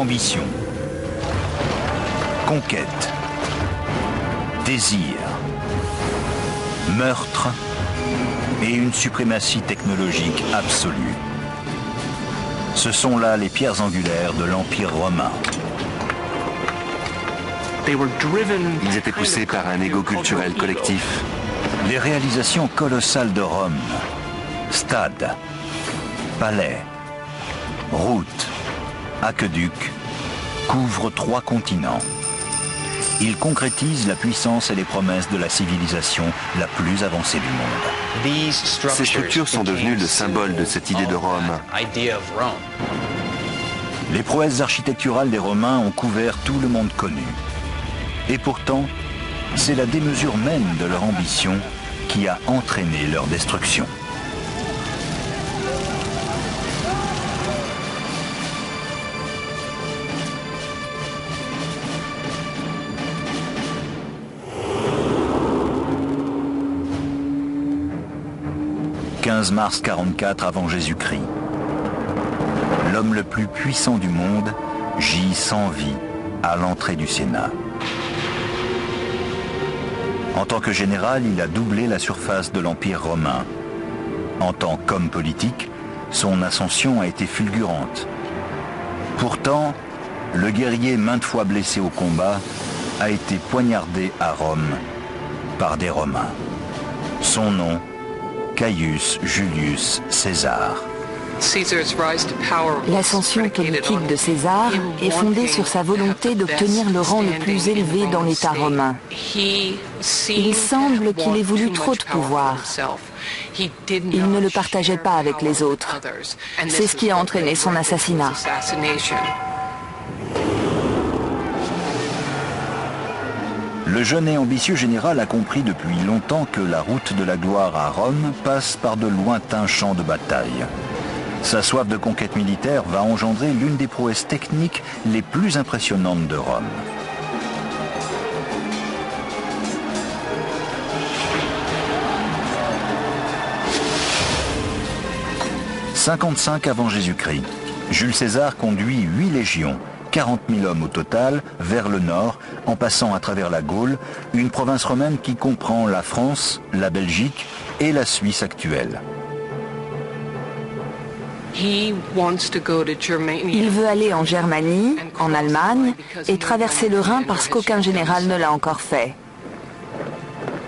Ambition, conquête, désir, meurtre et une suprématie technologique absolue. Ce sont là les pierres angulaires de l'Empire romain. Ils étaient poussés par un ego culturel collectif. Les réalisations colossales de Rome, stades, palais, routes, aqueducs, couvrent 3 continents. Ils concrétisent la puissance et les promesses de la civilisation la plus avancée du monde. Ces structures sont devenues le symbole de cette idée de Rome. Les prouesses architecturales des Romains ont couvert tout le monde connu. Et pourtant, c'est la démesure même de leur ambition qui a entraîné leur destruction. « 15 mars 44 avant Jésus-Christ. L'homme le plus puissant du monde gît sans vie à l'entrée du Sénat. En tant que général, il a doublé la surface de l'Empire romain. En tant qu'homme politique, son ascension a été fulgurante. Pourtant, le guerrier maintes fois blessé au combat a été poignardé à Rome par des Romains. Son nom, Caius Julius César. L'ascension politique de César est fondée sur sa volonté d'obtenir le rang le plus élevé dans l'État romain. Il semble qu'il ait voulu trop de pouvoir. Il ne le partageait pas avec les autres. C'est ce qui a entraîné son assassinat. Le jeune et ambitieux général a compris depuis longtemps que la route de la gloire à Rome passe par de lointains champs de bataille. Sa soif de conquête militaire va engendrer l'une des prouesses techniques les plus impressionnantes de Rome. « 55 avant Jésus-Christ, Jules César conduit 8 légions, 40 000 hommes au total, vers le nord, en passant à travers la Gaule, une province romaine qui comprend la France, la Belgique et la Suisse actuelle. Il veut aller en Germanie, en Allemagne, et traverser le Rhin parce qu'aucun général ne l'a encore fait.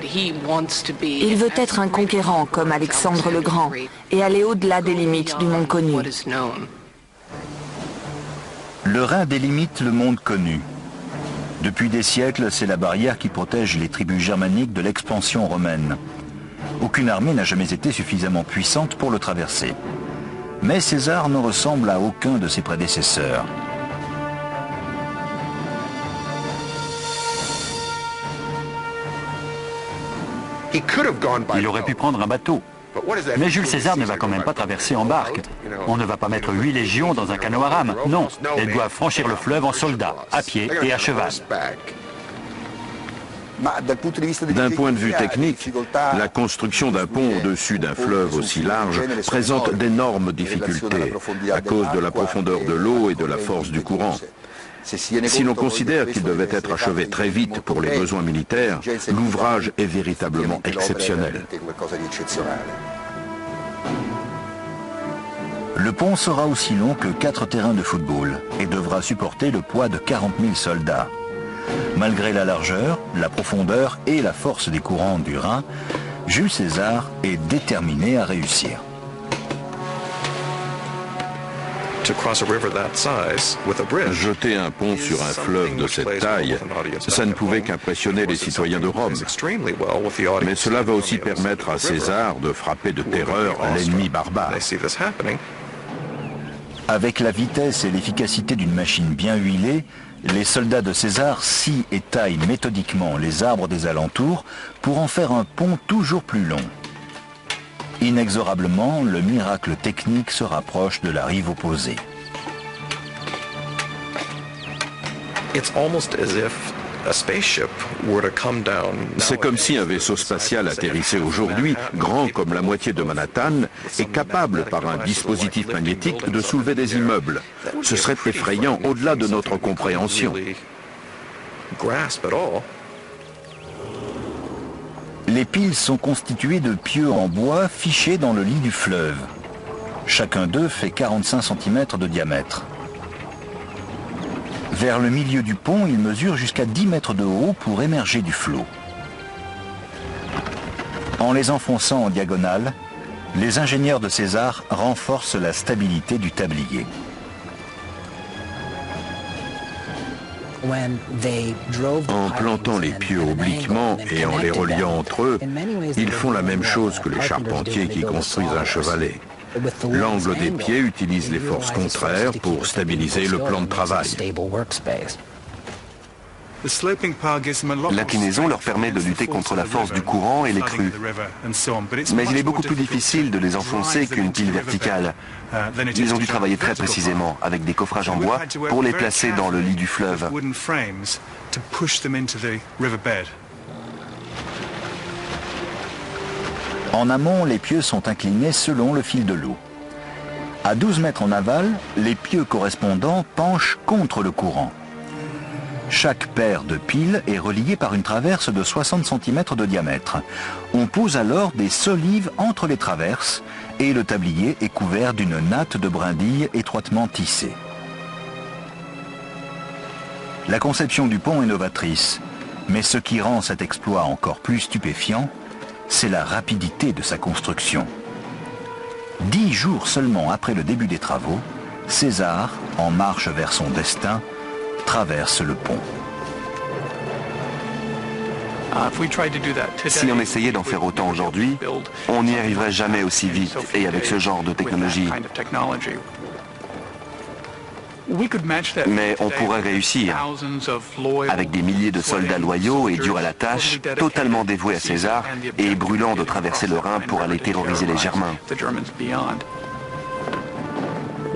Il veut être un conquérant comme Alexandre le Grand et aller au-delà des limites du monde connu. Le Rhin délimite le monde connu. Depuis des siècles, c'est la barrière qui protège les tribus germaniques de l'expansion romaine. Aucune armée n'a jamais été suffisamment puissante pour le traverser. Mais César ne ressemble à aucun de ses prédécesseurs. Il aurait pu prendre un bateau. Mais Jules César ne va quand même pas traverser en barque. On ne va pas mettre 8 légions dans un canot à rame. Non, elles doivent franchir le fleuve en soldats, à pied et à cheval. D'un point de vue technique, la construction d'un pont au-dessus d'un fleuve aussi large présente d'énormes difficultés à cause de la profondeur de l'eau et de la force du courant. Si l'on considère qu'il devait être achevé très vite pour les besoins militaires, l'ouvrage est véritablement exceptionnel. Le pont sera aussi long que 4 terrains de football et devra supporter le poids de 40 000 soldats. Malgré la largeur, la profondeur et la force des courants du Rhin, Jules César est déterminé à réussir. Jeter un pont sur un fleuve de cette taille, ça ne pouvait qu'impressionner les citoyens de Rome. Mais cela va aussi permettre à César de frapper de terreur l'ennemi barbare. Avec la vitesse et l'efficacité d'une machine bien huilée, les soldats de César scient et taillent méthodiquement les arbres des alentours pour en faire un pont toujours plus long. Inexorablement, le miracle technique se rapproche de la rive opposée. C'est comme si un vaisseau spatial atterrissait aujourd'hui, grand comme la moitié de Manhattan, et capable par un dispositif magnétique de soulever des immeubles. Ce serait effrayant au-delà de notre compréhension. Les piles sont constituées de pieux en bois fichés dans le lit du fleuve. Chacun d'eux fait 45 cm de diamètre. Vers le milieu du pont, il mesure jusqu'à 10 mètres de haut pour émerger du flot. En les enfonçant en diagonale, les ingénieurs de César renforcent la stabilité du tablier. En plantant les pieux obliquement et en les reliant entre eux, ils font la même chose que les charpentiers qui construisent un chevalet. L'angle des pieds utilise les forces contraires pour stabiliser le plan de travail. L'inclinaison leur permet de lutter contre la force du courant et les crues. Mais il est beaucoup plus difficile de les enfoncer qu'une pile verticale. Ils ont dû travailler très précisément, avec des coffrages en bois, pour les placer dans le lit du fleuve. En amont, les pieux sont inclinés selon le fil de l'eau. À 12 mètres en aval, les pieux correspondants penchent contre le courant. Chaque paire de piles est reliée par une traverse de 60 cm de diamètre. On pose alors des solives entre les traverses et le tablier est couvert d'une natte de brindilles étroitement tissée. La conception du pont est novatrice, mais ce qui rend cet exploit encore plus stupéfiant, c'est la rapidité de sa construction. 10 jours seulement après le début des travaux, César, en marche vers son destin, traverse le pont. Si on essayait d'en faire autant aujourd'hui, on n'y arriverait jamais aussi vite et avec ce genre de technologie. Mais on pourrait réussir, avec des milliers de soldats loyaux et durs à la tâche, totalement dévoués à César et brûlant de traverser le Rhin pour aller terroriser les Germains.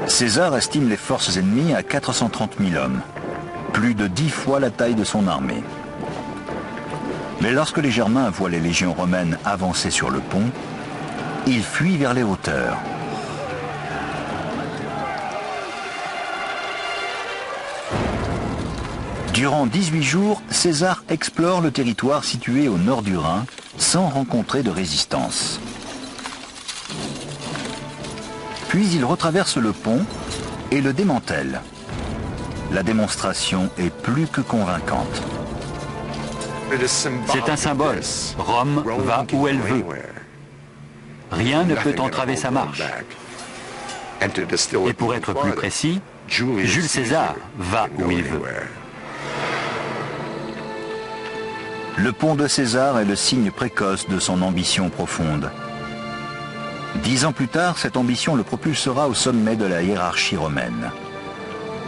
César estime les forces ennemies à 430 000 hommes, plus de 10 fois la taille de son armée. Mais lorsque les Germains voient les légions romaines avancer sur le pont, ils fuient vers les hauteurs. Durant 18 jours, César explore le territoire situé au nord du Rhin sans rencontrer de résistance. Puis il retraverse le pont et le démantèle. La démonstration est plus que convaincante. C'est un symbole. Rome va où elle veut. Rien ne peut entraver sa marche. Et pour être plus précis, Jules César va où il veut. Le pont de César est le signe précoce de son ambition profonde. 10 ans plus tard, cette ambition le propulsera au sommet de la hiérarchie romaine.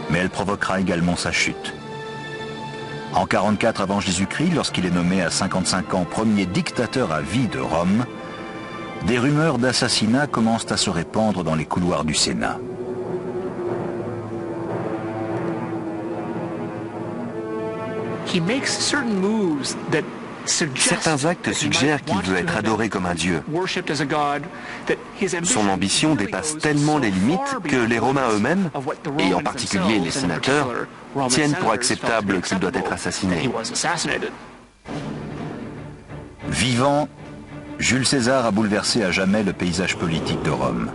Mais elle provoquera également sa chute. En 44 avant Jésus-Christ, lorsqu'il est nommé à 55 ans premier dictateur à vie de Rome, des rumeurs d'assassinat commencent à se répandre dans les couloirs du Sénat. Certains actes suggèrent qu'il veut être adoré comme un dieu. Son ambition dépasse tellement les limites que les Romains eux-mêmes, et en particulier les sénateurs, tiennent pour acceptable qu'il doit être assassiné. Vivant, Jules César a bouleversé à jamais le paysage politique de Rome.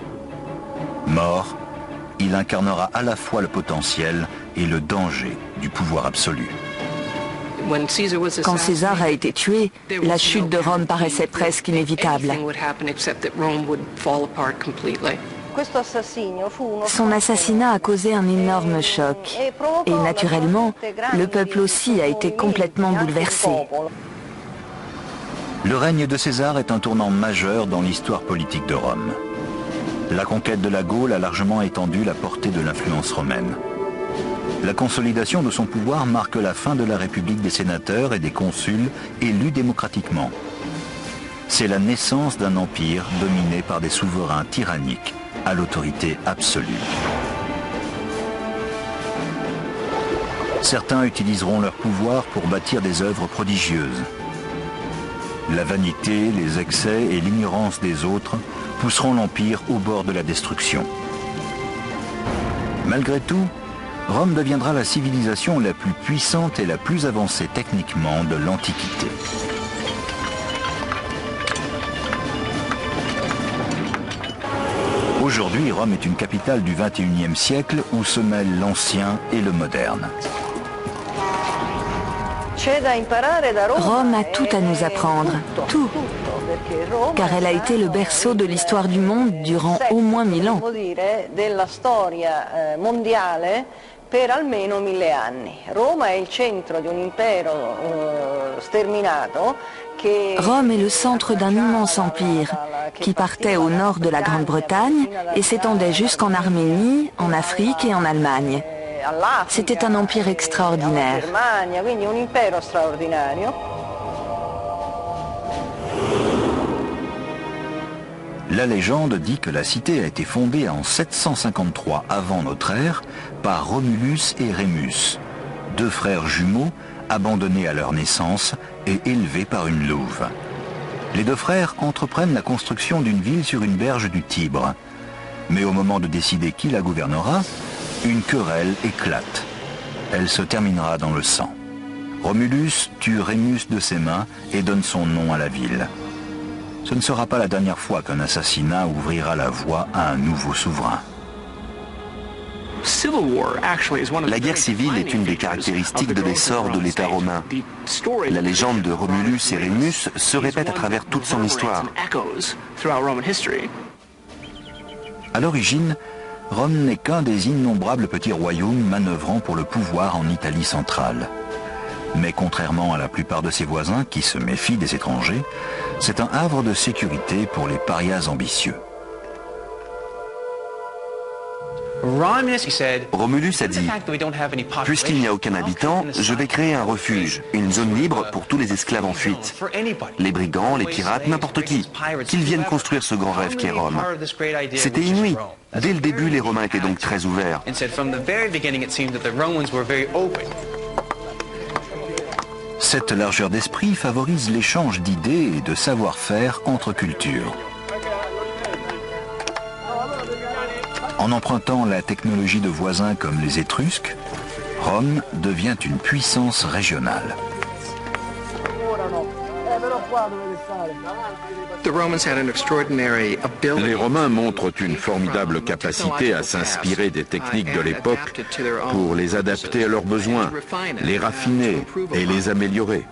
Mort, il incarnera à la fois le potentiel et le danger du pouvoir absolu. Quand César a été tué, la chute de Rome paraissait presque inévitable. Son assassinat a causé un énorme choc. Et naturellement, le peuple aussi a été complètement bouleversé. Le règne de César est un tournant majeur dans l'histoire politique de Rome. La conquête de la Gaule a largement étendu la portée de l'influence romaine. La consolidation de son pouvoir marque la fin de la République des sénateurs et des consuls élus démocratiquement. C'est la naissance d'un empire dominé par des souverains tyranniques à l'autorité absolue. Certains utiliseront leur pouvoir pour bâtir des œuvres prodigieuses. La vanité, les excès et l'ignorance des autres pousseront l'Empire au bord de la destruction. Malgré tout, Rome deviendra la civilisation la plus puissante et la plus avancée techniquement de l'Antiquité. Aujourd'hui, Rome est une capitale du XXIe siècle où se mêlent l'ancien et le moderne. Rome a tout à nous apprendre, tout, car elle a été le berceau de l'histoire du monde durant au moins 1000 ans. Per almeno 1000 anni. Roma è il centro di un impero sterminato che... Rome est le centre d'un immense empire qui partait au nord de la Grande-Bretagne et s'étendait jusqu'en Arménie, en Afrique et en Allemagne. C'était un empire extraordinaire. Quindi un impero straordinario. La légende dit que la cité a été fondée en 753 avant notre ère par Romulus et Rémus, deux frères jumeaux abandonnés à leur naissance et élevés par une louve. Les deux frères entreprennent la construction d'une ville sur une berge du Tibre. Mais au moment de décider qui la gouvernera, une querelle éclate. Elle se terminera dans le sang. Romulus tue Rémus de ses mains et donne son nom à la ville. Ce ne sera pas la dernière fois qu'un assassinat ouvrira la voie à un nouveau souverain. La guerre civile est une des caractéristiques de l'essor de l'État romain. La légende de Romulus et Rémus se répète à travers toute son histoire. À l'origine, Rome n'est qu'un des innombrables petits royaumes manœuvrant pour le pouvoir en Italie centrale. Mais contrairement à la plupart de ses voisins qui se méfient des étrangers, c'est un havre de sécurité pour les parias ambitieux. Romulus a dit « Puisqu'il n'y a aucun habitant, je vais créer un refuge, une zone libre pour tous les esclaves en fuite. Les brigands, les pirates, n'importe qui, qu'ils viennent construire ce grand rêve qu'est Rome. » C'était inouï. Dès le début, les Romains étaient donc très ouverts. Cette largeur d'esprit favorise l'échange d'idées et de savoir-faire entre cultures. En empruntant la technologie de voisins comme les Étrusques, Rome devient une puissance régionale. Les Romains montrent une formidable capacité à s'inspirer des techniques de l'époque pour les adapter à leurs besoins, les raffiner et les améliorer.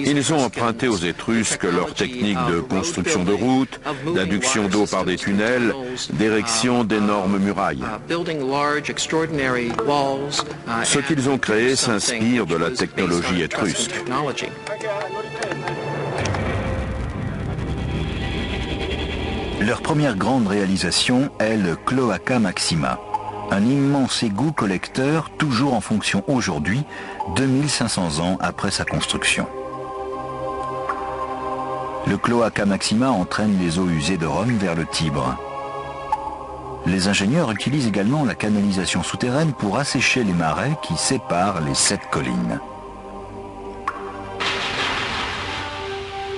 Ils ont emprunté aux Étrusques leurs techniques de construction de routes, d'adduction d'eau par des tunnels, d'érection d'énormes murailles. Ce qu'ils ont créé s'inspire de la technologie étrusque. Leur première grande réalisation est le Cloaca Maxima, un immense égout collecteur toujours en fonction aujourd'hui, 2500 ans après sa construction. Le Cloaca Maxima entraîne les eaux usées de Rome vers le Tibre. Les ingénieurs utilisent également la canalisation souterraine pour assécher les marais qui séparent les 7 collines.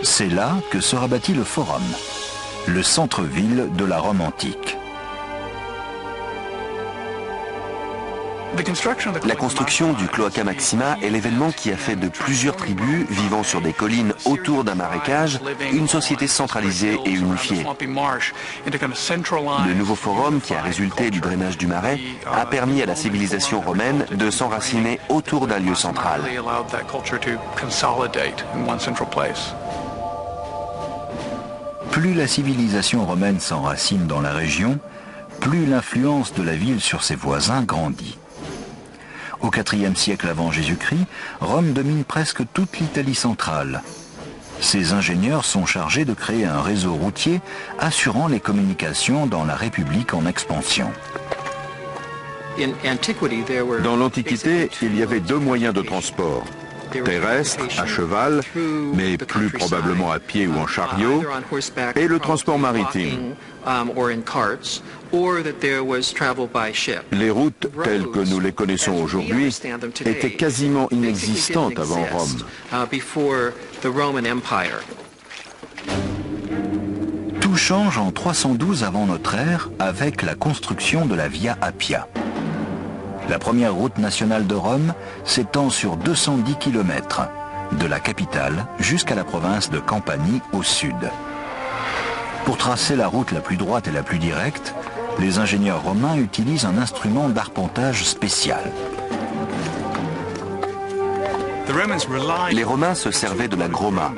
C'est là que sera bâti le Forum, le centre-ville de la Rome antique. La construction du Cloaca Maxima est l'événement qui a fait de plusieurs tribus vivant sur des collines autour d'un marécage une société centralisée et unifiée. Le nouveau forum qui a résulté du drainage du marais a permis à la civilisation romaine de s'enraciner autour d'un lieu central. Plus la civilisation romaine s'enracine dans la région, plus l'influence de la ville sur ses voisins grandit. Au IVe siècle avant Jésus-Christ, Rome domine presque toute l'Italie centrale. Ses ingénieurs sont chargés de créer un réseau routier assurant les communications dans la République en expansion. Dans l'Antiquité, il y avait 2 moyens de transport, terrestre, à cheval, mais plus probablement à pied ou en chariot, et le transport maritime. Les routes telles que nous les connaissons aujourd'hui étaient quasiment inexistantes avant Rome. Tout change en 312 avant notre ère avec la construction de la Via Appia. La première route nationale de Rome s'étend sur 210 km, de la capitale jusqu'à la province de Campanie au sud. Pour tracer la route la plus droite et la plus directe, les ingénieurs romains utilisent un instrument d'arpentage spécial. Les Romains se servaient de la groma.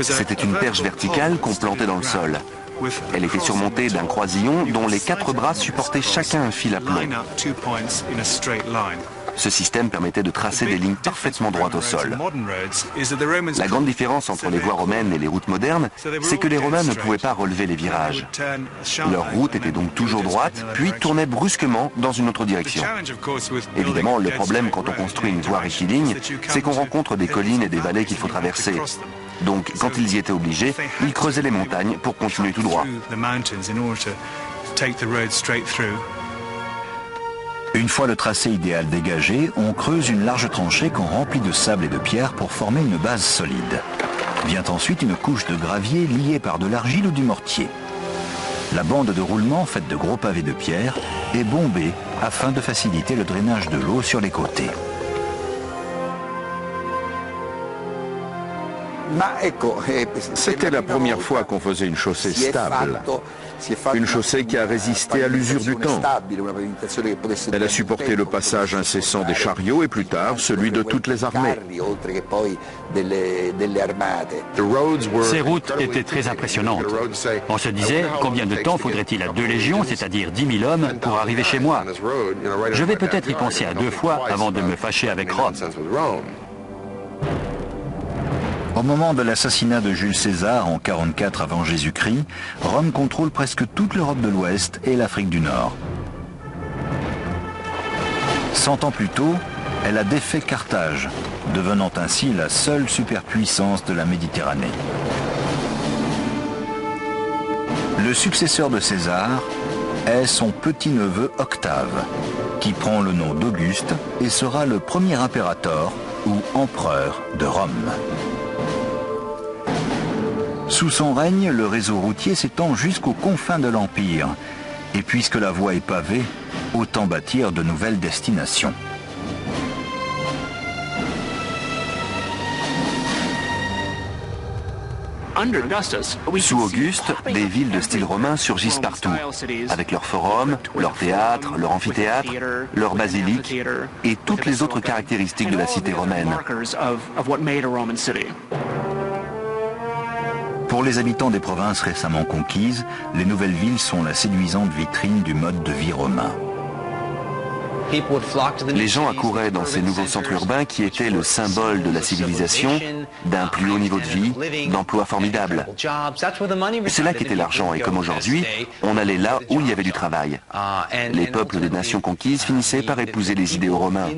C'était une perche verticale qu'on plantait dans le sol. Elle était surmontée d'un croisillon dont les 4 bras supportaient chacun un fil à plomb. Ce système permettait de tracer des lignes parfaitement droites au sol. La grande différence entre les voies romaines et les routes modernes, c'est que les Romains ne pouvaient pas relever les virages. Leur route était donc toujours droite, puis tournait brusquement dans une autre direction. Évidemment, le problème quand on construit une voie rectiligne, c'est qu'on rencontre des collines et des vallées qu'il faut traverser. Donc, quand ils y étaient obligés, ils creusaient les montagnes pour continuer tout droit. Une fois le tracé idéal dégagé, on creuse une large tranchée qu'on remplit de sable et de pierre pour former une base solide. Vient ensuite une couche de gravier liée par de l'argile ou du mortier. La bande de roulement, faite de gros pavés de pierre, est bombée afin de faciliter le drainage de l'eau sur les côtés. C'était la première fois qu'on faisait une chaussée stable, une chaussée qui a résisté à l'usure du temps. Elle a supporté le passage incessant des chariots et plus tard celui de toutes les armées. Ces routes étaient très impressionnantes. On se disait, combien de temps faudrait-il à 2 légions, c'est-à-dire 10 000 hommes, pour arriver chez moi? Je vais peut-être y penser à 2 fois avant de me fâcher avec Rome. Au moment de l'assassinat de Jules César en 44 avant Jésus-Christ, Rome contrôle presque toute l'Europe de l'Ouest et l'Afrique du Nord. 100 ans plus tôt, elle a défait Carthage, devenant ainsi la seule superpuissance de la Méditerranée. Le successeur de César est son petit-neveu Octave, qui prend le nom d'Auguste et sera le premier impérator ou empereur de Rome. Sous son règne, le réseau routier s'étend jusqu'aux confins de l'Empire. Et puisque la voie est pavée, autant bâtir de nouvelles destinations. Sous Auguste, des villes de style romain surgissent partout, avec leurs forums, leurs théâtres, leurs amphithéâtres, leurs basiliques et toutes les autres caractéristiques de la cité romaine. Pour les habitants des provinces récemment conquises, les nouvelles villes sont la séduisante vitrine du mode de vie romain. Les gens accouraient dans ces nouveaux centres urbains qui étaient le symbole de la civilisation, d'un plus haut niveau de vie, d'emplois formidables. C'est là qu'était l'argent et comme aujourd'hui, on allait là où il y avait du travail. Les peuples des nations conquises finissaient par épouser les idéaux romains.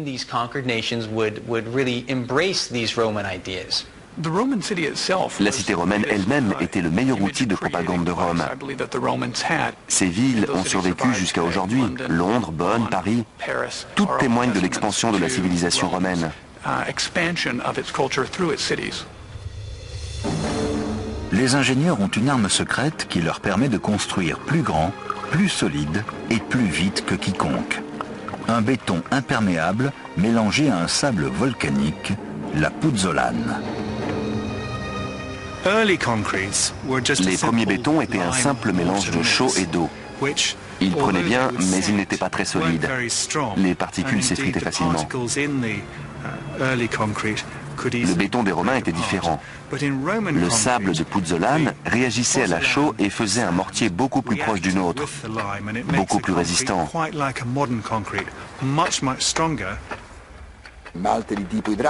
La cité romaine elle-même était le meilleur outil de propagande de Rome. Ces villes ont survécu jusqu'à aujourd'hui. Londres, Bonn, Paris, toutes témoignent de l'expansion de la civilisation romaine. Les ingénieurs ont une arme secrète qui leur permet de construire plus grand, plus solide et plus vite que quiconque. Un béton imperméable mélangé à un sable volcanique, la pouzzolane. Les premiers bétons étaient un simple mélange de chaux et d'eau. Ils prenaient bien, mais ils n'étaient pas très solides. Les particules s'effritaient facilement. Le béton des Romains était différent. Le sable de pouzzolane réagissait à la chaux et faisait un mortier beaucoup plus proche du nôtre, beaucoup plus résistant.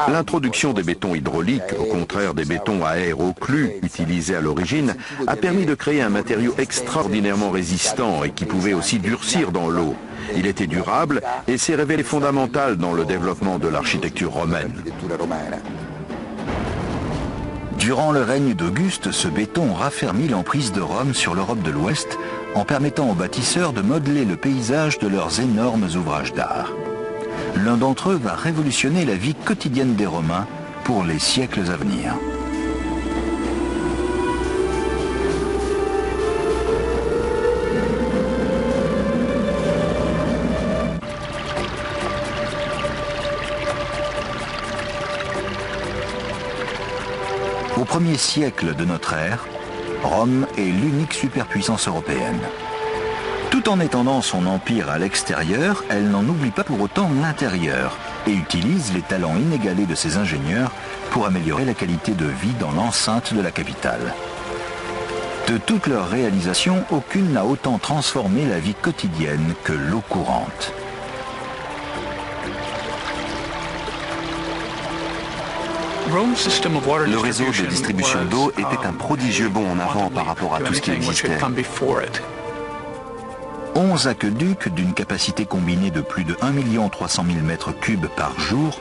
L'introduction des bétons hydrauliques, au contraire des bétons à aéroclus utilisés à l'origine, a permis de créer un matériau extraordinairement résistant et qui pouvait aussi durcir dans l'eau. Il était durable et s'est révélé fondamental dans le développement de l'architecture romaine. Durant le règne d'Auguste, ce béton raffermit l'emprise de Rome sur l'Europe de l'Ouest en permettant aux bâtisseurs de modeler le paysage de leurs énormes ouvrages d'art. L'un d'entre eux va révolutionner la vie quotidienne des Romains pour les siècles à venir. Au 1er siècle de notre ère, Rome est l'unique superpuissance européenne. Tout en étendant son empire à l'extérieur, elle n'en oublie pas pour autant l'intérieur et utilise les talents inégalés de ses ingénieurs pour améliorer la qualité de vie dans l'enceinte de la capitale. De toutes leurs réalisations, aucune n'a autant transformé la vie quotidienne que l'eau courante. Le réseau de distribution d'eau était un prodigieux bond en avant par rapport à tout ce qui existait. 11 aqueducs d'une capacité combinée de plus de 1 300 000 m3 par jour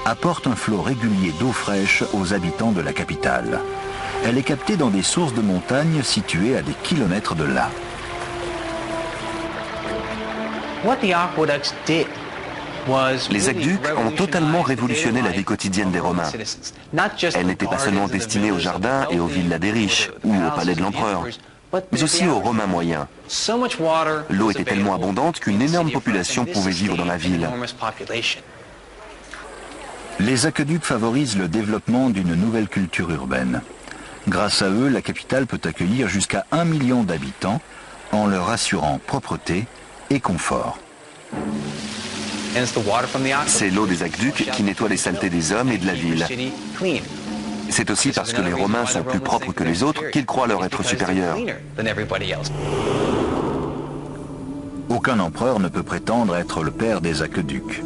apportent un flot régulier d'eau fraîche aux habitants de la capitale. Elle est captée dans des sources de montagne situées à des kilomètres de là. Les aqueducs ont totalement révolutionné la vie quotidienne des Romains. Elle n'était pas seulement destinée aux jardins et aux villas des riches ou au palais de l'empereur, mais aussi aux Romains moyens. L'eau était tellement abondante qu'une énorme population pouvait vivre dans la ville. Les aqueducs favorisent le développement d'une nouvelle culture urbaine. Grâce à eux, la capitale peut accueillir jusqu'à 1 million d'habitants en leur assurant propreté et confort. C'est l'eau des aqueducs qui nettoie les saletés des hommes et de la ville. C'est aussi parce que les Romains sont plus propres que les autres qu'ils croient leur être supérieurs. Aucun empereur ne peut prétendre être le père des aqueducs.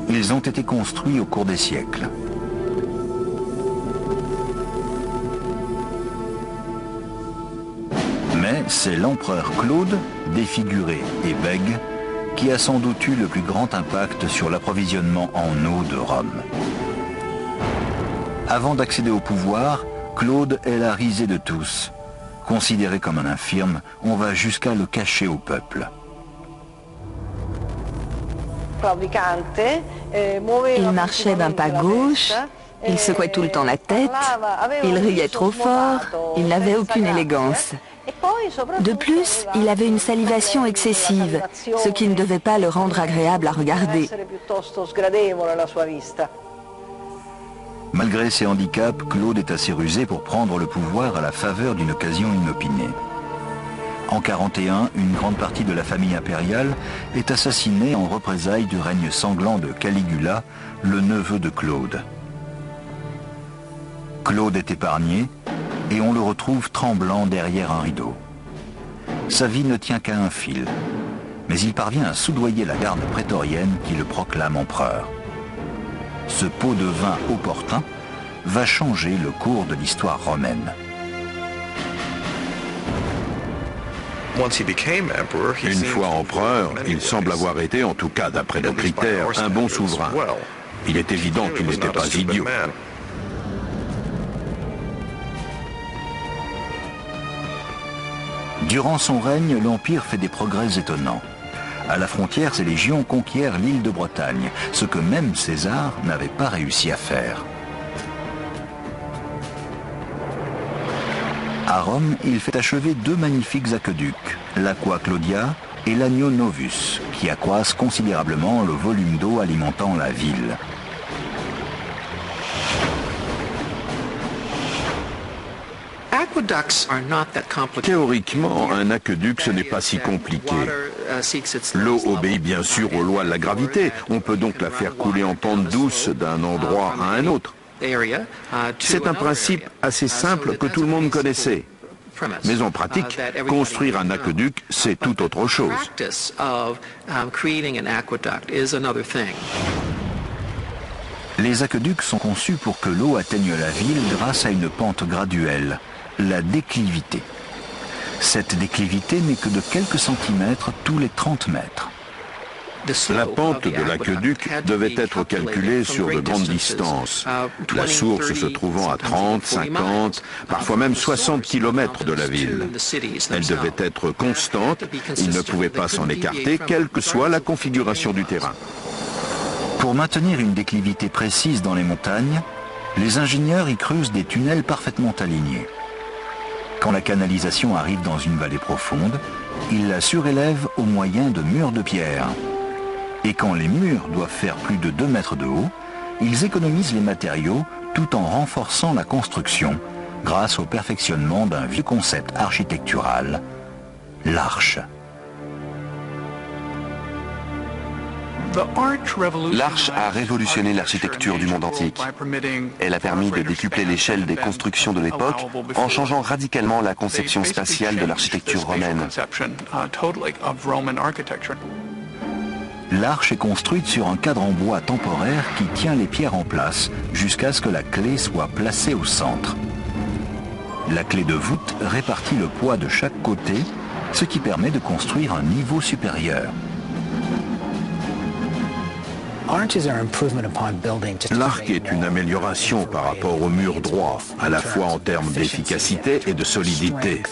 Ils ont été construits au cours des siècles. Mais c'est l'empereur Claude, défiguré et bègue, qui a sans doute eu le plus grand impact sur l'approvisionnement en eau de Rome. Avant d'accéder au pouvoir, Claude est la risée de tous. Considéré comme un infirme, on va jusqu'à le cacher au peuple. Il marchait d'un pas gauche, il secouait tout le temps la tête, il riait trop fort, il n'avait aucune élégance. De plus, il avait une salivation excessive, ce qui ne devait pas le rendre agréable à regarder. Malgré ses handicaps, Claude est assez rusé pour prendre le pouvoir à la faveur d'une occasion inopinée. En 41, une grande partie de la famille impériale est assassinée en représailles du règne sanglant de Caligula, le neveu de Claude. Claude est épargné et on le retrouve tremblant derrière un rideau. Sa vie ne tient qu'à un fil, mais il parvient à soudoyer la garde prétorienne qui le proclame empereur. Ce pot de vin opportun va changer le cours de l'histoire romaine. Une fois empereur, il semble avoir été, en tout cas d'après nos critères, un bon souverain. Il est évident qu'il n'était pas idiot. Durant son règne, l'Empire fait des progrès étonnants. À la frontière, ses légions conquièrent l'île de Bretagne, ce que même César n'avait pas réussi à faire. À Rome, il fait achever 2 magnifiques aqueducs, l'Aqua Claudia et l'Agno Novus, qui accroissent considérablement le volume d'eau alimentant la ville. Théoriquement, un aqueduc, ce n'est pas si compliqué. L'eau obéit bien sûr aux lois de la gravité. On peut donc la faire couler en pente douce d'un endroit à un autre. C'est un principe assez simple que tout le monde connaissait. Mais en pratique, construire un aqueduc, c'est tout autre chose. Les aqueducs sont conçus pour que l'eau atteigne la ville grâce à une pente graduelle, la déclivité. Cette déclivité n'est que de quelques centimètres tous les 30 mètres. La pente de l'aqueduc devait être calculée sur de grandes distances, la source se trouvant à 30, 50, parfois même 60 km de la ville. Elle devait être constante, il ne pouvait pas s'en écarter, quelle que soit la configuration du terrain. Pour maintenir une déclivité précise dans les montagnes, les ingénieurs y creusent des tunnels parfaitement alignés. Quand la canalisation arrive dans une vallée profonde, ils la surélèvent au moyen de murs de pierre. Et quand les murs doivent faire plus de 2 mètres de haut, ils économisent les matériaux tout en renforçant la construction grâce au perfectionnement d'un vieux concept architectural, l'arche. L'arche a révolutionné l'architecture du monde antique. Elle a permis de décupler l'échelle des constructions de l'époque en changeant radicalement la conception spatiale de l'architecture romaine. L'arche est construite sur un cadre en bois temporaire qui tient les pierres en place jusqu'à ce que la clé soit placée au centre. La clé de voûte répartit le poids de chaque côté, ce qui permet de construire un niveau supérieur. L'arc est une amélioration par rapport au mur droit, à la fois en termes d'efficacité et de solidité.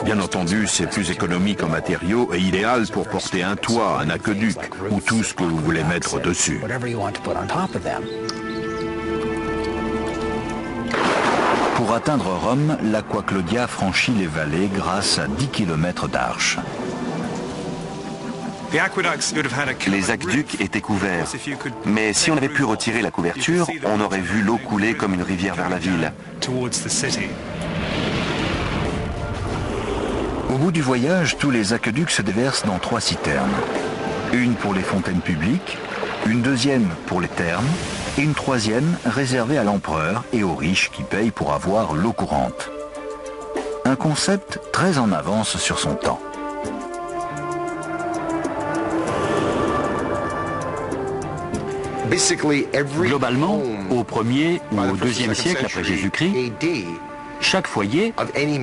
Bien entendu, c'est plus économique en matériaux et idéal pour porter un toit, un aqueduc ou tout ce que vous voulez mettre dessus. Pour atteindre Rome, l'Aqua Claudia franchit les vallées grâce à 10 km d'arches. Les aqueducs étaient couverts, mais si on avait pu retirer la couverture, on aurait vu l'eau couler comme une rivière vers la ville. Au bout du voyage, tous les aqueducs se déversent dans 3 citernes. Une pour les fontaines publiques, une deuxième pour les thermes, et une troisième réservée à l'empereur et aux riches qui payent pour avoir l'eau courante. Un concept très en avance sur son temps. Globalement, au 1er ou au 2e siècle après Jésus-Christ, chaque foyer,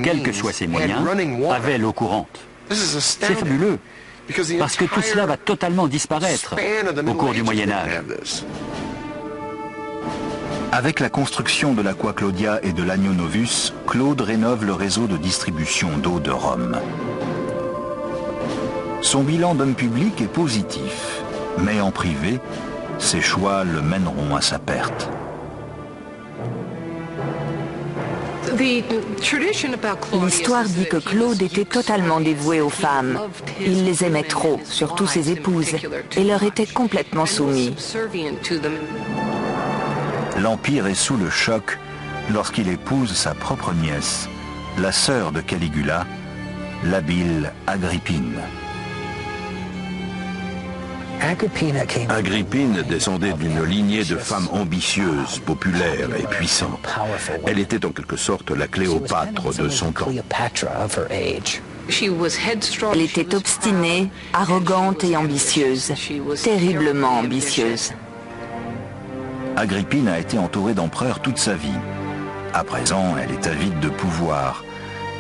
quels que soient ses moyens, avait l'eau courante. C'est fabuleux, parce que tout cela va totalement disparaître au cours du Moyen-Âge. Avec la construction de l'Aqua Claudia et de l'Agno Novus, Claude rénove le réseau de distribution d'eau de Rome. Son bilan d'homme public est positif, mais en privé, ses choix le mèneront à sa perte. L'histoire dit que Claude était totalement dévoué aux femmes. Il les aimait trop, surtout ses épouses, et leur était complètement soumis. L'Empire est sous le choc lorsqu'il épouse sa propre nièce, la sœur de Caligula, l'habile Agrippine. Agrippine descendait d'une lignée de femmes ambitieuses, populaires et puissantes. Elle était en quelque sorte la Cléopâtre de son temps. Elle était obstinée, arrogante et ambitieuse, terriblement ambitieuse. Agrippine a été entourée d'empereurs toute sa vie. À présent, elle est avide de pouvoir.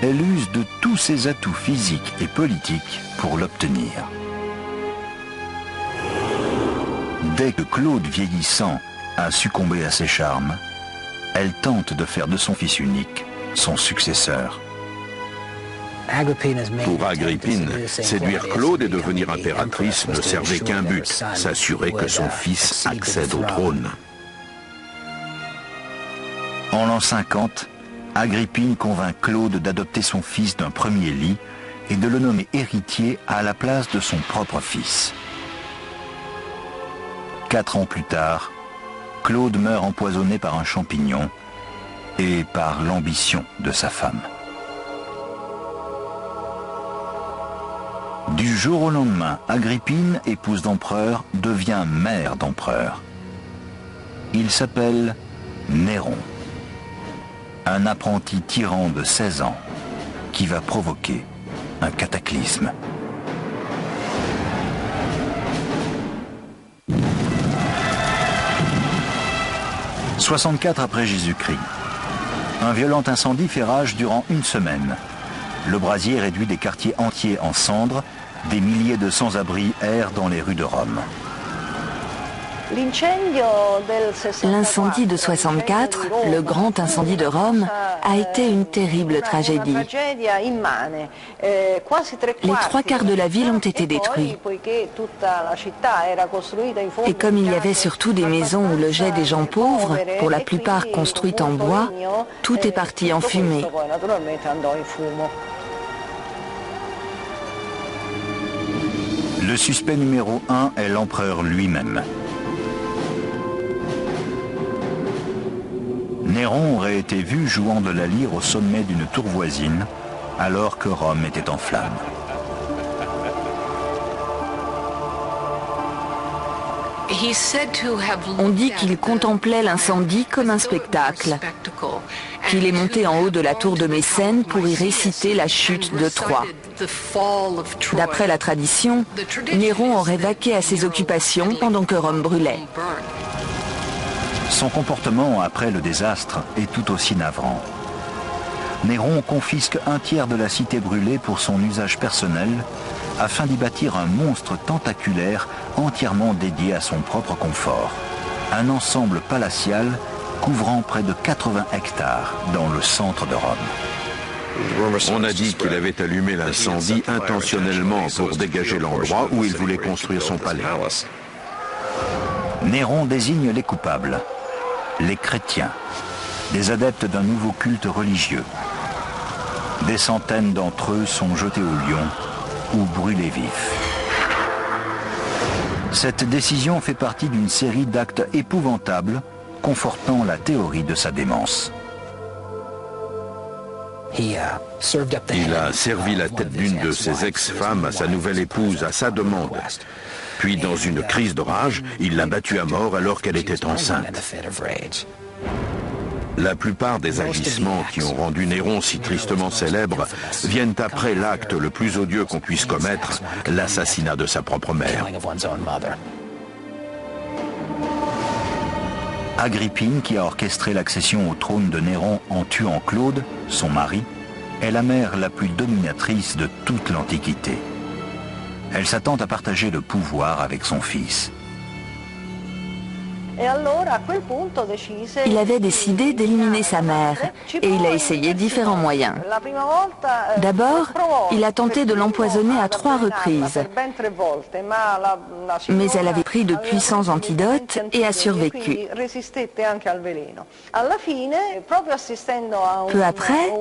Elle use de tous ses atouts physiques et politiques pour l'obtenir. Dès que Claude, vieillissant, a succombé à ses charmes, elle tente de faire de son fils unique son successeur. Pour Agrippine, séduire Claude et devenir impératrice ne servait qu'un but, s'assurer que son fils accède au trône. En l'an 50, Agrippine convainc Claude d'adopter son fils d'un premier lit et de le nommer héritier à la place de son propre fils. 4 ans plus tard, Claude meurt empoisonné par un champignon et par l'ambition de sa femme. Du jour au lendemain, Agrippine, épouse d'empereur, devient mère d'empereur. Il s'appelle Néron, un apprenti tyran de 16 ans qui va provoquer un cataclysme. 64 après Jésus-Christ. Un violent incendie fait rage durant une semaine. Le brasier réduit des quartiers entiers en cendres. Des milliers de sans-abri errent dans les rues de Rome. L'incendie de 64, le grand incendie de Rome, a été une terrible tragédie. Les 3/4 de la ville ont été détruits. Et comme il y avait surtout des maisons où logeaient des gens pauvres, pour la plupart construites en bois, tout est parti en fumée. Le suspect numéro 1 est l'empereur lui-même. Néron aurait été vu jouant de la lyre au sommet d'une tour voisine, alors que Rome était en flammes. On dit qu'il contemplait l'incendie comme un spectacle, qu'il est monté en haut de la tour de Mécène pour y réciter la chute de Troie. D'après la tradition, Néron aurait vaqué à ses occupations pendant que Rome brûlait. Son comportement après le désastre est tout aussi navrant. Néron confisque un tiers de la cité brûlée pour son usage personnel, afin d'y bâtir un monstre tentaculaire entièrement dédié à son propre confort. Un ensemble palatial couvrant près de 80 hectares dans le centre de Rome. On a dit qu'il avait allumé l'incendie intentionnellement pour dégager l'endroit où il voulait construire son palais. Néron désigne les coupables, les chrétiens, des adeptes d'un nouveau culte religieux. Des centaines d'entre eux sont jetés au lion ou brûlés vifs. Cette décision fait partie d'une série d'actes épouvantables confortant la théorie de sa démence. Il a servi la tête d'une de ses ex-femmes à sa nouvelle épouse à sa demande. Puis, dans une crise de rage, il l'a battue à mort alors qu'elle était enceinte. La plupart des agissements qui ont rendu Néron si tristement célèbre viennent après l'acte le plus odieux qu'on puisse commettre, l'assassinat de sa propre mère. Agrippine, qui a orchestré l'accession au trône de Néron en tuant Claude, son mari, est la mère la plus dominatrice de toute l'Antiquité. Elle s'attend à partager le pouvoir avec son fils. Il avait décidé d'éliminer sa mère et il a essayé différents moyens. D'abord, il a tenté de l'empoisonner à 3 reprises, mais elle avait pris de puissants antidotes et a survécu. Peu après,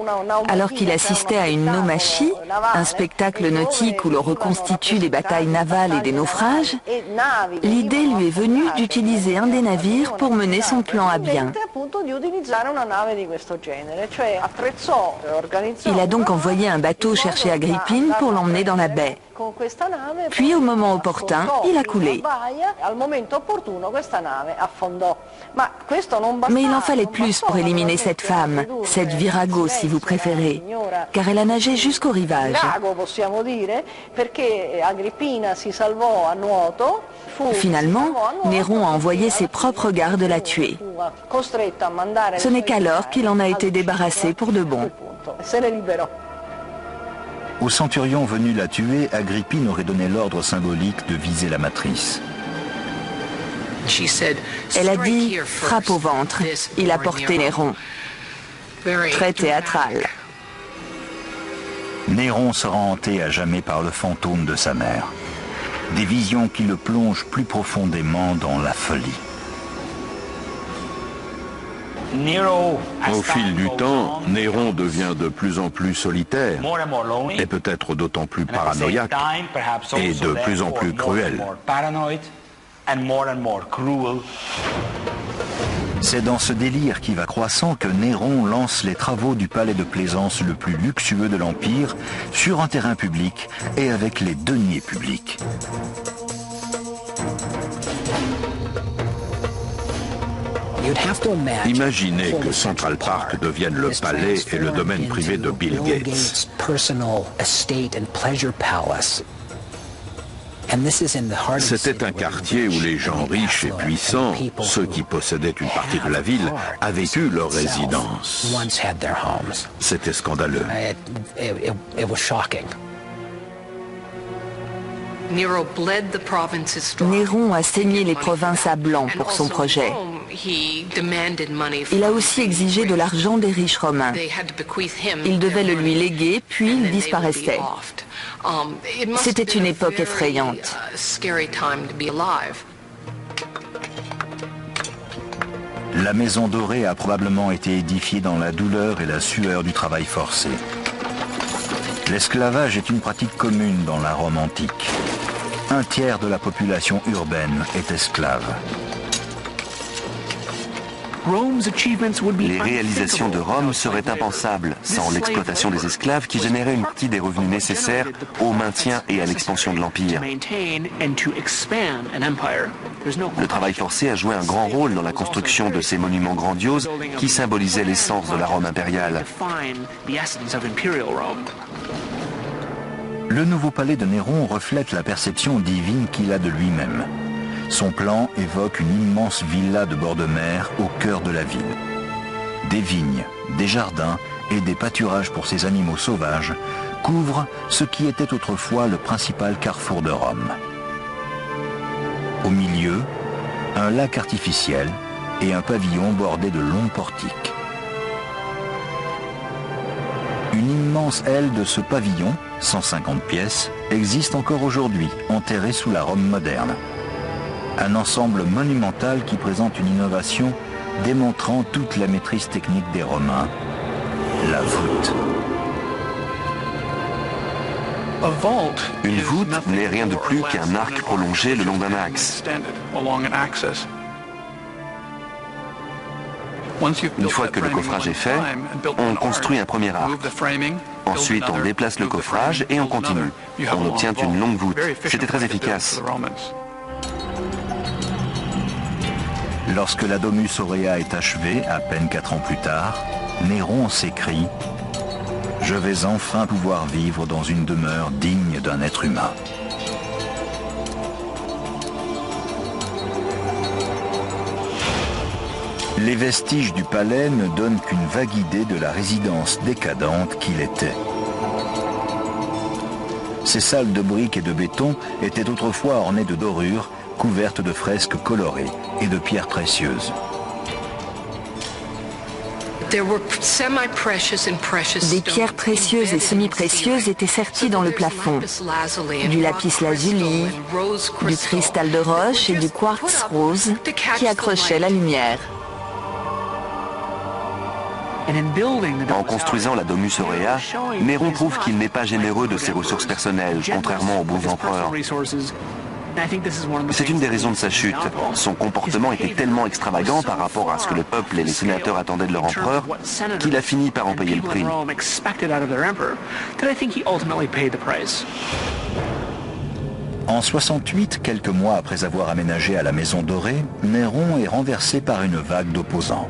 alors qu'il assistait à une naumachie, un spectacle nautique où l'on reconstitue les batailles navales et des naufrages, l'idée lui est venue d'utiliser un des navires pour mener son plan à bien. Il a donc envoyé un bateau chercher Agrippine pour l'emmener dans la baie. Puis, au moment opportun, il a coulé. Mais il en fallait plus pour éliminer cette femme, cette virago si vous préférez, car elle a nagé jusqu'au rivage. Finalement, Néron a envoyé ses propres gardes la tuer. Ce n'est qu'alors qu'il en a été débarrassé pour de bon. Au centurion venu la tuer, Agrippine aurait donné l'ordre symbolique de viser la matrice. Elle a dit « frappe au ventre ». Il a porté Néron. Très théâtral. Néron sera hanté à jamais par le fantôme de sa mère. Des visions qui le plongent plus profondément dans la folie. Au fil du temps, Néron devient de plus en plus solitaire et peut-être d'autant plus paranoïaque et de plus en plus cruel. C'est dans ce délire qui va croissant que Néron lance les travaux du palais de plaisance le plus luxueux de l'Empire sur un terrain public et avec les deniers publics. Imaginez que Central Park devienne le palais et le domaine privé de Bill Gates. C'était un quartier où les gens riches et puissants, ceux qui possédaient une partie de la ville, avaient eu leur résidence. C'était scandaleux. Néron a saigné les provinces à blanc pour son projet. Il a aussi exigé de l'argent des riches romains. Il devait le lui léguer, puis il disparaissait. C'était une époque effrayante. La Maison Dorée a probablement été édifiée dans la douleur et la sueur du travail forcé. L'esclavage est une pratique commune dans la Rome antique. Un tiers de la population urbaine est esclave. Les réalisations de Rome seraient impensables sans l'exploitation des esclaves qui générait une partie des revenus nécessaires au maintien et à l'expansion de l'Empire. Le travail forcé a joué un grand rôle dans la construction de ces monuments grandioses qui symbolisaient l'essence de la Rome impériale. Le nouveau palais de Néron reflète la perception divine qu'il a de lui-même. Son plan évoque une immense villa de bord de mer au cœur de la ville. Des vignes, des jardins et des pâturages pour ses animaux sauvages couvrent ce qui était autrefois le principal carrefour de Rome. Au milieu, un lac artificiel et un pavillon bordé de longs portiques. Une immense aile de ce pavillon, 150 pièces, existe encore aujourd'hui, enterrée sous la Rome moderne. Un ensemble monumental qui présente une innovation démontrant toute la maîtrise technique des Romains, la voûte. Une voûte n'est rien de plus qu'un arc prolongé le long d'un axe. Une fois que le coffrage est fait, on construit un premier arc. Ensuite, on déplace le coffrage et on continue. On obtient une longue voûte. C'était très efficace. Lorsque la Domus Aurea est achevée, à peine 4 ans plus tard, Néron s'écrie « Je vais enfin pouvoir vivre dans une demeure digne d'un être humain ». Les vestiges du palais ne donnent qu'une vague idée de la résidence décadente qu'il était. Ces salles de briques et de béton étaient autrefois ornées de dorures, couvertes de fresques colorées et de pierres précieuses. Des pierres précieuses et semi-précieuses étaient serties dans le plafond. Du lapis lazuli, du cristal de roche et du quartz rose qui accrochaient la lumière. En construisant la Domus Aurea, Néron prouve qu'il n'est pas généreux de ses ressources personnelles, contrairement aux bons empereurs. C'est une des raisons de sa chute. Son comportement était tellement extravagant par rapport à ce que le peuple et les sénateurs attendaient de leur empereur qu'il a fini par en payer le prix. En 68, quelques mois après avoir aménagé à la Maison Dorée, Néron est renversé par une vague d'opposants.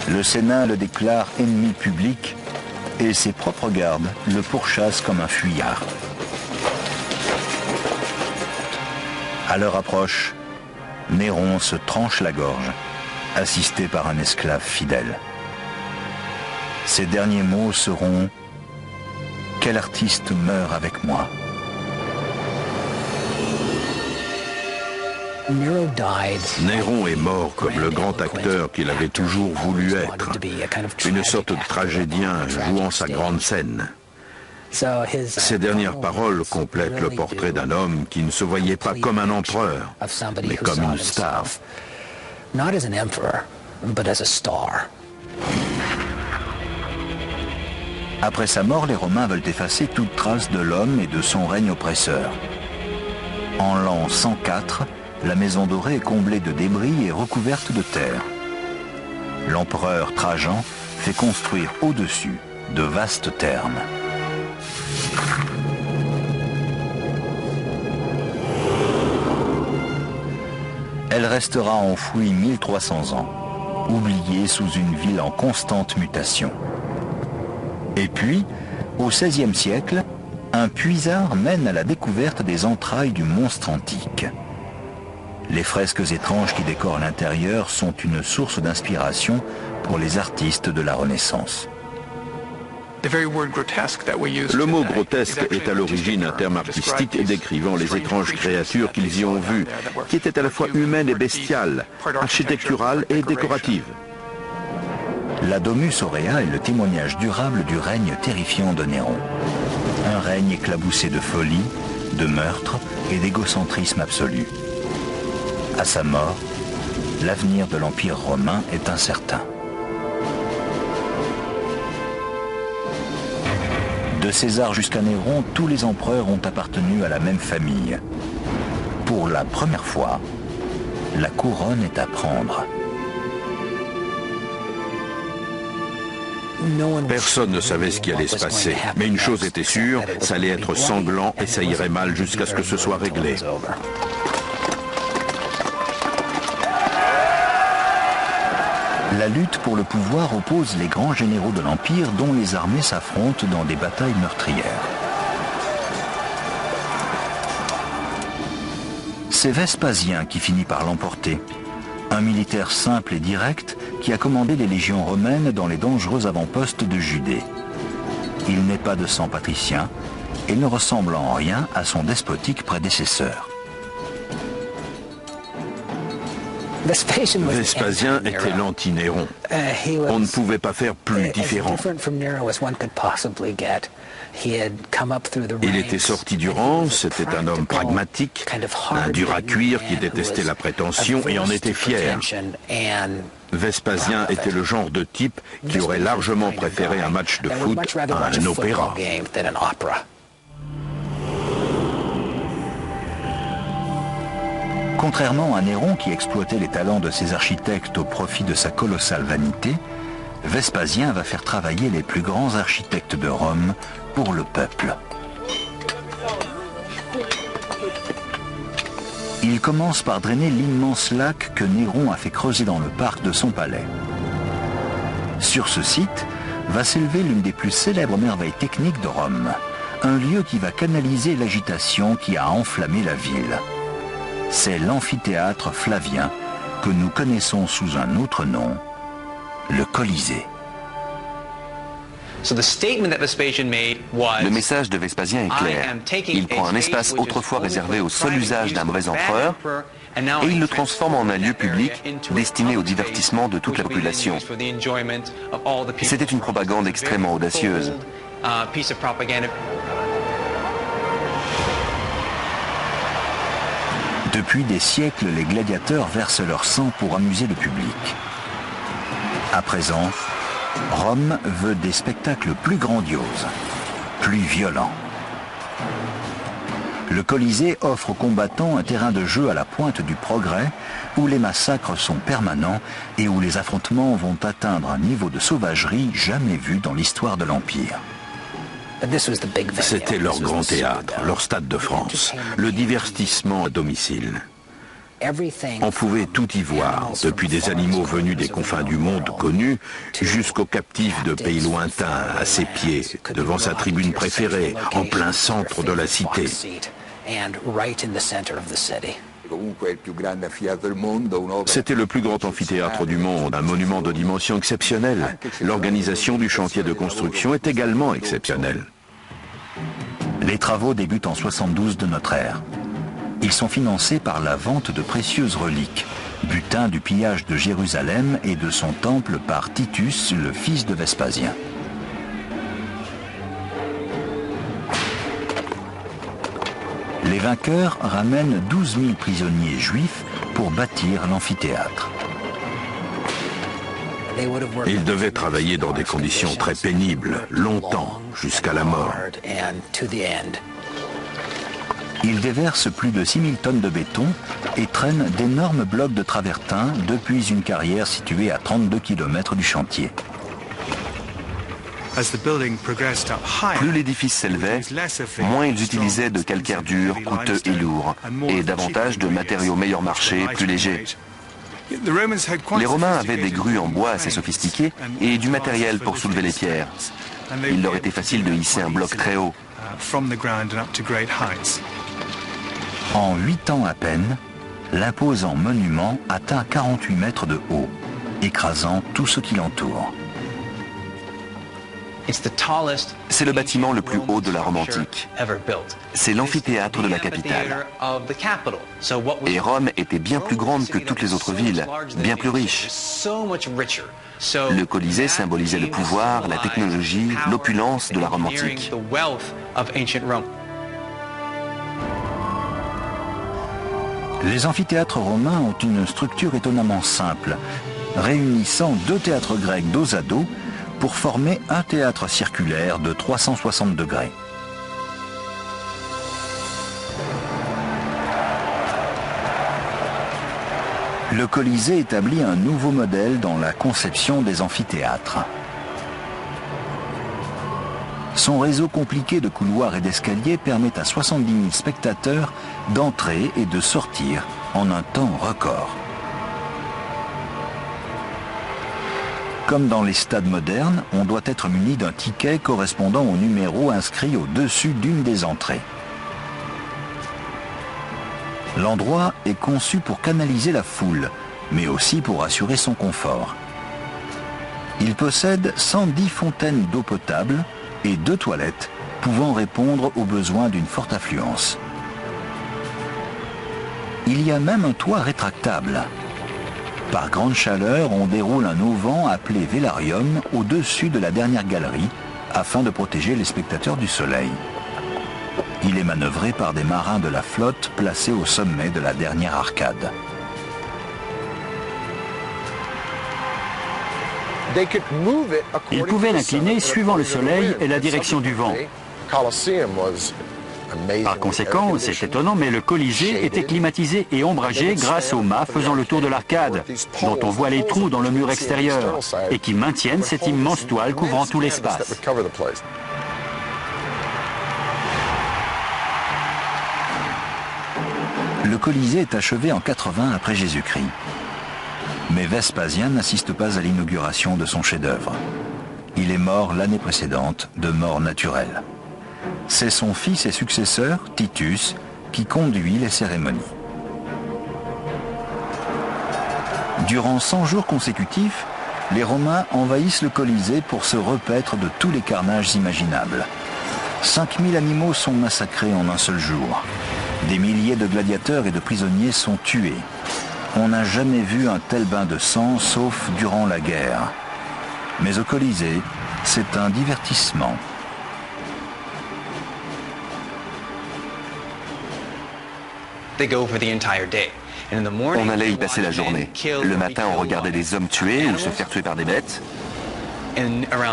Le Sénat le déclare ennemi public et ses propres gardes le pourchassent comme un fuyard. À leur approche, Néron se tranche la gorge, assisté par un esclave fidèle. Ses derniers mots seront « Quel artiste meurt avec moi ?» Néron est mort comme le grand acteur qu'il avait toujours voulu être, une sorte de tragédien jouant sa grande scène. Ses dernières paroles complètent le portrait d'un homme qui ne se voyait pas comme un empereur, mais comme une star. Après sa mort, les Romains veulent effacer toute trace de l'homme et de son règne oppresseur. En l'an 104, la Maison Dorée est comblée de débris et recouverte de terre. L'empereur Trajan fait construire au-dessus de vastes thermes. Elle restera enfouie 1300 ans, oubliée sous une ville en constante mutation. Et puis, au XVIe siècle, un puisard mène à la découverte des entrailles du monstre antique. Les fresques étranges qui décorent l'intérieur sont une source d'inspiration pour les artistes de la Renaissance. Le mot grotesque est à l'origine un terme artistique décrivant les étranges créatures qu'ils y ont vues, qui étaient à la fois humaines et bestiales, architecturales et décoratives. La Domus Aurea est le témoignage durable du règne terrifiant de Néron. Un règne éclaboussé de folie, de meurtre et d'égocentrisme absolu. À sa mort, l'avenir de l'Empire romain est incertain. De César jusqu'à Néron, tous les empereurs ont appartenu à la même famille. Pour la première fois, la couronne est à prendre. Personne ne savait ce qui allait se passer, mais une chose était sûre, ça allait être sanglant et ça irait mal jusqu'à ce que ce soit réglé. La lutte pour le pouvoir oppose les grands généraux de l'Empire dont les armées s'affrontent dans des batailles meurtrières. C'est Vespasien qui finit par l'emporter. Un militaire simple et direct qui a commandé les légions romaines dans les dangereux avant-postes de Judée. Il n'est pas de sang patricien et ne ressemble en rien à son despotique prédécesseur. Vespasien était l'anti-Néron. On ne pouvait pas faire plus différent. Il était sorti du rang, c'était un homme pragmatique, un dur à cuire qui détestait la prétention et en était fier. Vespasien était le genre de type qui aurait largement préféré un match de foot à un opéra. Contrairement à Néron qui exploitait les talents de ses architectes au profit de sa colossale vanité, Vespasien va faire travailler les plus grands architectes de Rome pour le peuple. Il commence par drainer l'immense lac que Néron a fait creuser dans le parc de son palais. Sur ce site va s'élever l'une des plus célèbres merveilles techniques de Rome, un lieu qui va canaliser l'agitation qui a enflammé la ville. C'est l'amphithéâtre Flavien, que nous connaissons sous un autre nom, le Colisée. Le message de Vespasien est clair. Il prend un espace autrefois réservé au seul usage d'un mauvais empereur et il le transforme en un lieu public destiné au divertissement de toute la population. C'était une propagande extrêmement audacieuse. Depuis des siècles, les gladiateurs versent leur sang pour amuser le public. À présent, Rome veut des spectacles plus grandioses, plus violents. Le Colisée offre aux combattants un terrain de jeu à la pointe du progrès, où les massacres sont permanents et où les affrontements vont atteindre un niveau de sauvagerie jamais vu dans l'histoire de l'Empire. C'était leur grand théâtre, leur stade de France, le divertissement à domicile. On pouvait tout y voir, depuis des animaux venus des confins du monde connus, jusqu'aux captifs de pays lointains, à ses pieds, devant sa tribune préférée, en plein centre de la cité. C'était le plus grand amphithéâtre du monde, un monument de dimension exceptionnelle. L'organisation du chantier de construction est également exceptionnelle. Les travaux débutent en 72 de notre ère. Ils sont financés par la vente de précieuses reliques, butin du pillage de Jérusalem et de son temple par Titus, le fils de Vespasien. Les vainqueurs ramènent 12 000 prisonniers juifs pour bâtir l'amphithéâtre. Ils devaient travailler dans des conditions très pénibles, longtemps, jusqu'à la mort. Ils déversent plus de 6 000 tonnes de béton et traînent d'énormes blocs de travertin depuis une carrière située à 32 km du chantier. Plus l'édifice s'élevait, moins ils utilisaient de calcaire dur, coûteux et lourd, et davantage de matériaux meilleur marché, plus légers. Les Romains avaient des grues en bois assez sophistiquées et du matériel pour soulever les pierres. Il leur était facile de hisser un bloc très haut. En 8 ans à peine, l'imposant monument atteint 48 mètres de haut, écrasant tout ce qui l'entoure. C'est le bâtiment le plus haut de la Rome antique. C'est l'amphithéâtre de la capitale. Et Rome était bien plus grande que toutes les autres villes, bien plus riche. Le Colisée symbolisait le pouvoir, la technologie, l'opulence de la Rome antique. Les amphithéâtres romains ont une structure étonnamment simple, réunissant 2 théâtres grecs dos à dos pour former un théâtre circulaire de 360 degrés. Le Colisée établit un nouveau modèle dans la conception des amphithéâtres. Son réseau compliqué de couloirs et d'escaliers permet à 70 000 spectateurs d'entrer et de sortir en un temps record. Comme dans les stades modernes, on doit être muni d'un ticket correspondant au numéro inscrit au-dessus d'une des entrées. L'endroit est conçu pour canaliser la foule, mais aussi pour assurer son confort. Il possède 110 fontaines d'eau potable et 2 toilettes pouvant répondre aux besoins d'une forte affluence. Il y a même un toit rétractable. Par grande chaleur, on déroule un auvent appelé vélarium au-dessus de la dernière galerie afin de protéger les spectateurs du soleil. Il est manœuvré par des marins de la flotte placés au sommet de la dernière arcade. Ils pouvaient l'incliner suivant le soleil et la direction du vent. Par conséquent, c'est étonnant, mais le Colisée était climatisé et ombragé grâce aux mâts faisant le tour de l'arcade, dont on voit les trous dans le mur extérieur, et qui maintiennent cette immense toile couvrant tout l'espace. Le Colisée est achevé en 80 après Jésus-Christ. Mais Vespasien n'assiste pas à l'inauguration de son chef-d'œuvre. Il est mort l'année précédente de mort naturelle. C'est son fils et successeur, Titus, qui conduit les cérémonies. Durant 100 jours consécutifs, les Romains envahissent le Colisée pour se repaître de tous les carnages imaginables. 5000 animaux sont massacrés en un seul jour. Des milliers de gladiateurs et de prisonniers sont tués. On n'a jamais vu un tel bain de sang, sauf durant la guerre. Mais au Colisée, c'est un divertissement. On allait y passer la journée. Le matin, on regardait des hommes tués ou se faire tuer par des bêtes.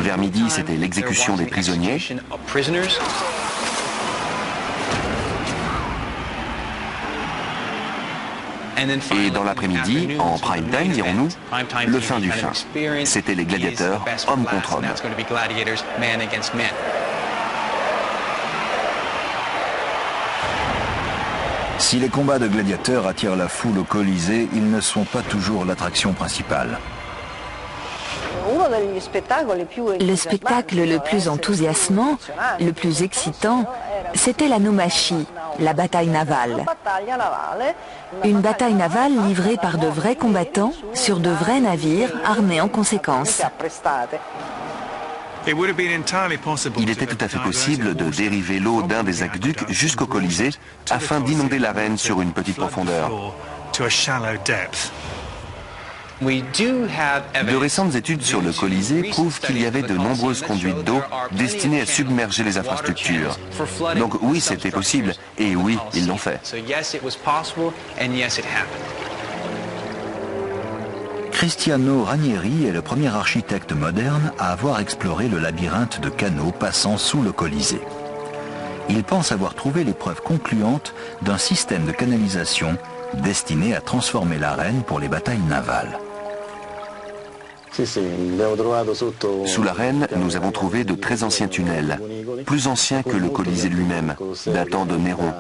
Vers midi, c'était l'exécution des prisonniers. Et dans l'après-midi, en prime time, dirons-nous, le fin du fin. C'était les gladiateurs, hommes contre hommes. Si les combats de gladiateurs attirent la foule au Colisée, ils ne sont pas toujours l'attraction principale. Le spectacle le plus enthousiasmant, le plus excitant, c'était la naumachie, la bataille navale. Une bataille navale livrée par de vrais combattants sur de vrais navires armés en conséquence. Il était tout à fait possible de dériver l'eau d'un des aqueducs jusqu'au Colisée afin d'inonder l'arène sur une petite profondeur. De récentes études sur le Colisée prouvent qu'il y avait de nombreuses conduites d'eau destinées à submerger les infrastructures. Donc oui, c'était possible, et oui, ils l'ont fait. Cristiano Ranieri est le premier architecte moderne à avoir exploré le labyrinthe de canaux passant sous le Colisée. Il pense avoir trouvé les preuves concluantes d'un système de canalisation destiné à transformer l'arène pour les batailles navales. Sous l'arène, nous avons trouvé de très anciens tunnels, plus anciens que le Colisée lui-même, datant de Néron,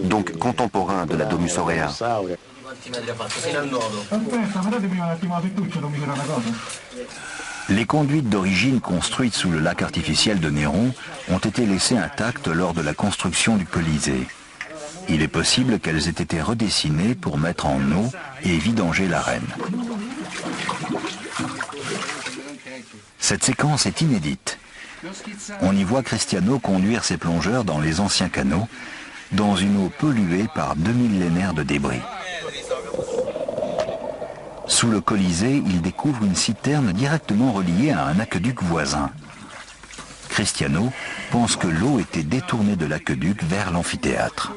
donc contemporain de la Domus Aurea. Les conduites d'origine construites sous le lac artificiel de Néron ont été laissées intactes lors de la construction du Colisée. Il est possible qu'elles aient été redessinées pour mettre en eau et vidanger l'arène. Cette séquence est inédite. On y voit Cristiano conduire ses plongeurs dans les anciens canaux, dans une eau polluée par 2 millénaires de débris. Sous le Colisée, il découvre une citerne directement reliée à un aqueduc voisin. Cristiano pense que l'eau était détournée de l'aqueduc vers l'amphithéâtre.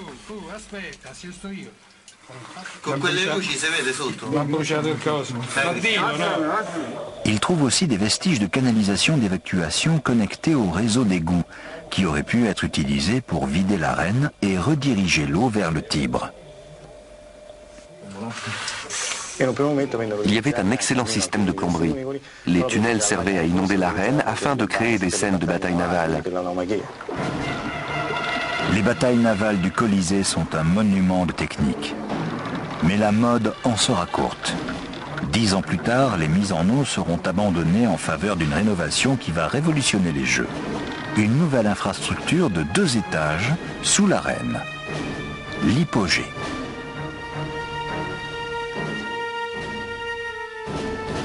Il trouve aussi des vestiges de canalisation d'évacuation connectés au réseau d'égouts, qui auraient pu être utilisés pour vider l'arène et rediriger l'eau vers le Tibre. Il y avait un excellent système de plomberie. Les tunnels servaient à inonder l'arène afin de créer des scènes de bataille navale. Les batailles navales du Colisée sont un monument de technique. Mais la mode en sera courte. 10 ans plus tard, les mises en eau seront abandonnées en faveur d'une rénovation qui va révolutionner les Jeux. Une nouvelle infrastructure de 2 étages sous l'arène. L'hypogée.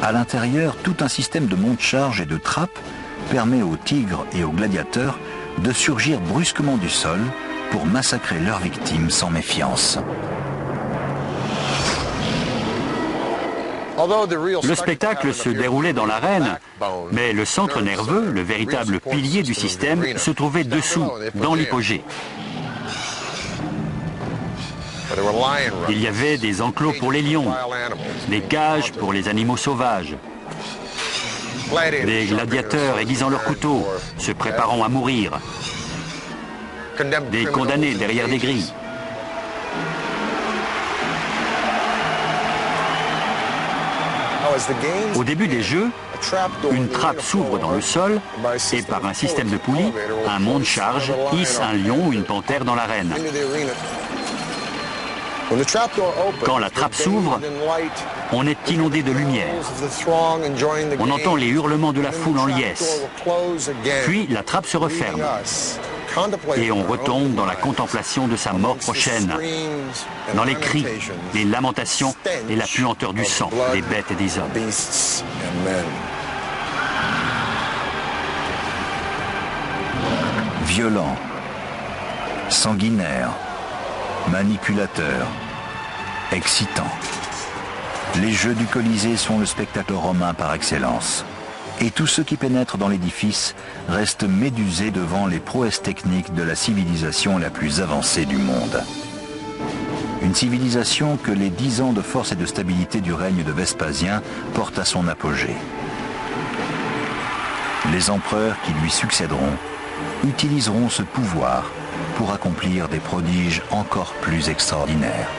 À l'intérieur, tout un système de monte-charge et de trappes permet aux tigres et aux gladiateurs de surgir brusquement du sol pour massacrer leurs victimes sans méfiance. Le spectacle se déroulait dans l'arène, mais le centre nerveux, le véritable pilier du système, se trouvait dessous, dans l'hypogée. Il y avait des enclos pour les lions, des cages pour les animaux sauvages, des gladiateurs aiguisant leurs couteaux, se préparant à mourir, des condamnés derrière des grilles. Au début des Jeux, une trappe s'ouvre dans le sol et par un système de poulies, un monte-charge hisse un lion ou une panthère dans l'arène. Quand la trappe s'ouvre, on est inondé de lumière. On entend les hurlements de la foule en liesse. Puis la trappe se referme et on retombe dans la contemplation de sa mort prochaine, dans les cris, les lamentations et la puanteur du sang des bêtes et des hommes. Violent, sanguinaire, manipulateur, excitant. Les Jeux du Colisée sont le spectacle romain par excellence. Et tous ceux qui pénètrent dans l'édifice restent médusés devant les prouesses techniques de la civilisation la plus avancée du monde. Une civilisation que les 10 ans de force et de stabilité du règne de Vespasien portent à son apogée. Les empereurs qui lui succéderont utiliseront ce pouvoir pour accomplir des prodiges encore plus extraordinaires.